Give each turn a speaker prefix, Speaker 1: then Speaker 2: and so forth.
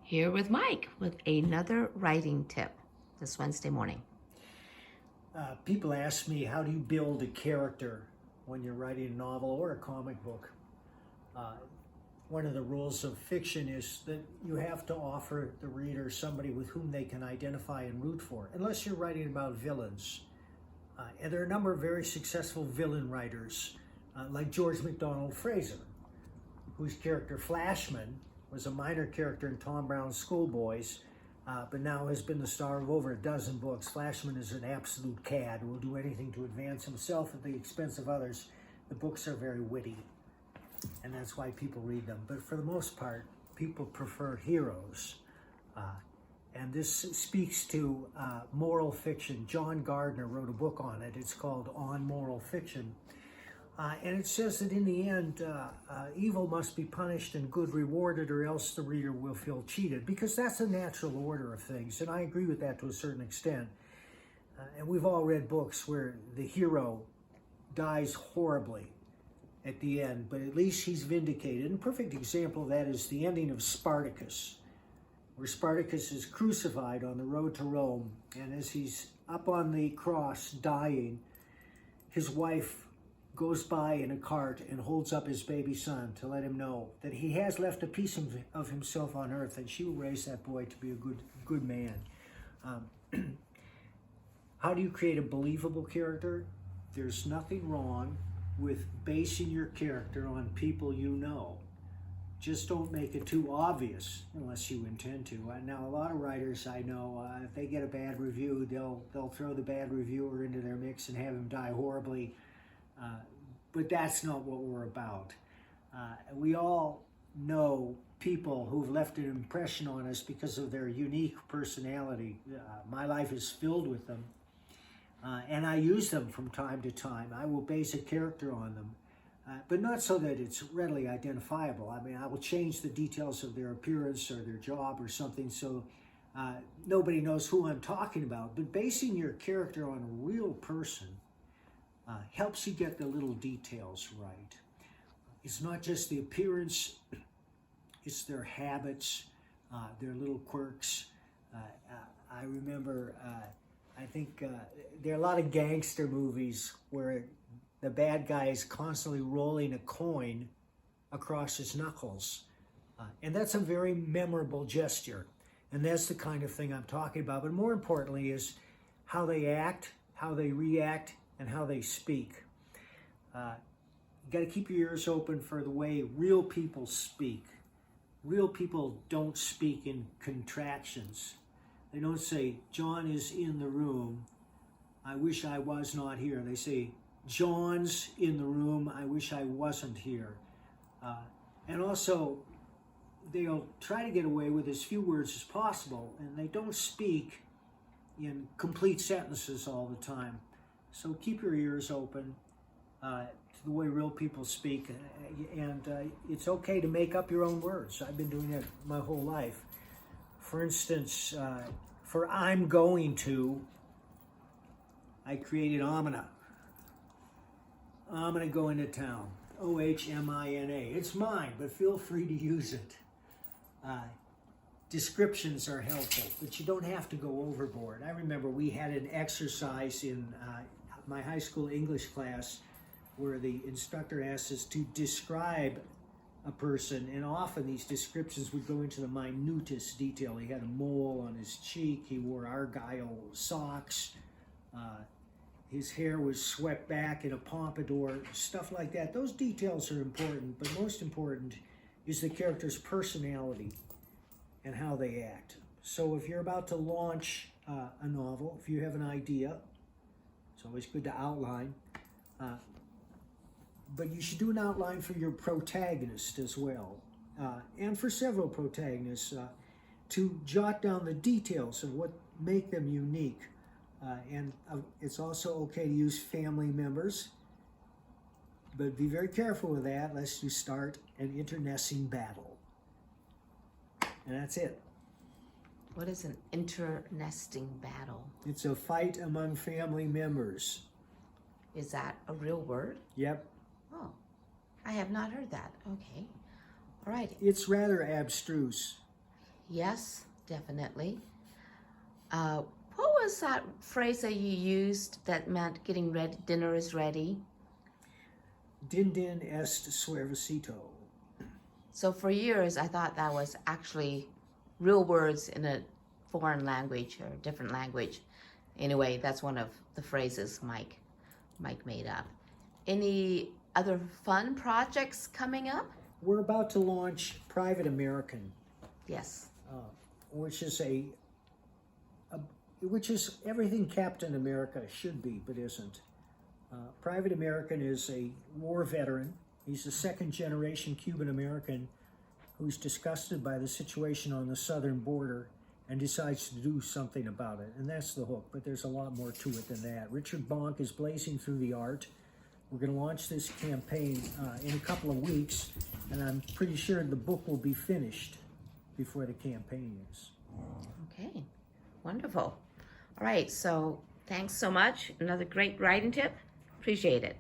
Speaker 1: Here with Mike with another writing tip this Wednesday morning.
Speaker 2: People ask me, how do you build a character when you're writing a novel or a comic book? One of the rules of fiction is that you have to offer the reader somebody with whom they can identify and root for, unless you're writing about villains. And there are a number of very successful villain writers, like George MacDonald Fraser, whose character Flashman was a minor character in Tom Brown's Schoolboys, but now has been the star of over a dozen books. Flashman is an absolute cad who will do anything to advance himself at the expense of others. The books are very witty, and that's why people read them. But for the most part, people prefer heroes. And this speaks to moral fiction. John Gardner wrote a book on it. It's called On Moral Fiction. And it says that in the end, evil must be punished and good rewarded, or else the reader will feel cheated, because that's the natural order of things. And I agree with that to a certain extent. And we've all read books where the hero dies horribly at the end, but at least he's vindicated. And a perfect example of that is the ending of Spartacus, where Spartacus is crucified on the road to Rome. And as he's up on the cross dying, his wife goes by in a cart and holds up his baby son to let him know that he has left a piece of himself on earth, and she will raise that boy to be a good man. How do you create a believable character? There's nothing wrong with basing your character on people you know. Just don't make it too obvious unless you intend to. Now, a lot of writers I know, if they get a bad review, they'll throw the bad reviewer into their mix and have him die horribly. But that's not what we're about. We all know people who've left an impression on us because of their unique personality. My life is filled with them, and I use them from time to time. I will base a character on them, but not so that it's readily identifiable. I mean, I will change the details of their appearance or their job or something so nobody knows who I'm talking about. But basing your character on a real person helps you get the little details right. It's not just the appearance, it's their habits, their little quirks. I remember, I think there are a lot of gangster movies where the bad guy is constantly rolling a coin across his knuckles. And that's a very memorable gesture. And that's the kind of thing I'm talking about. But more importantly is how they act, how they react, and how they speak. You got to keep your ears open for the way real people speak. Real people don't speak in contractions. They don't say, John is in the room, I wish I was not here. They say, John's in the room, I wish I wasn't here. And also, they'll try to get away with as few words as possible, and they don't speak in complete sentences all the time. So keep your ears open to the way real people speak, and it's okay to make up your own words. I've been doing it my whole life. For instance, for I'm going to, I created Omina. I'm going to go into town. O-H-M-I-N-A. It's mine, but feel free to use it. Descriptions are helpful, but you don't have to go overboard. I remember we had an exercise in my high school English class where the instructor asked us to describe a person, and often these descriptions would go into the minutest detail. He had a mole on his cheek, he wore Argyle socks, his hair was swept back in a pompadour, stuff like that. Those details are important, but most important is the character's personality and how they act. So if you're about to launch a novel, if you have an idea, it's always good to outline, but you should do an outline for your protagonist as well, and for several protagonists, to jot down the details of what make them unique. And it's also okay to use family members, but be very careful with that lest you start an internecine battle. And that's it.
Speaker 1: What is an internecine battle?
Speaker 2: It's a fight among family members.
Speaker 1: Is that a real word?
Speaker 2: Yep.
Speaker 1: Oh, I have not heard that. Okay. All right.
Speaker 2: It's rather abstruse.
Speaker 1: Yes, definitely. What was that phrase that you used that meant getting ready, dinner is ready?
Speaker 2: Din din est suavecito.
Speaker 1: So for years, I thought that was actually real words in a foreign language or different language. Anyway, that's one of the phrases Mike made up. Any other fun projects coming up?
Speaker 2: We're about to launch Private American,
Speaker 1: Yes.
Speaker 2: which is everything Captain America should be, but isn't. Private American is a war veteran. He's a second-generation Cuban American who's disgusted by the situation on the southern border and decides to do something about it. And that's the hook, but there's a lot more to it than that. Richard Bonk is blazing through the art. We're going to launch this campaign in a couple of weeks, and I'm pretty sure the book will be finished before the campaign is.
Speaker 1: Okay, wonderful. All right, so thanks so much. Another great writing tip. Appreciate it.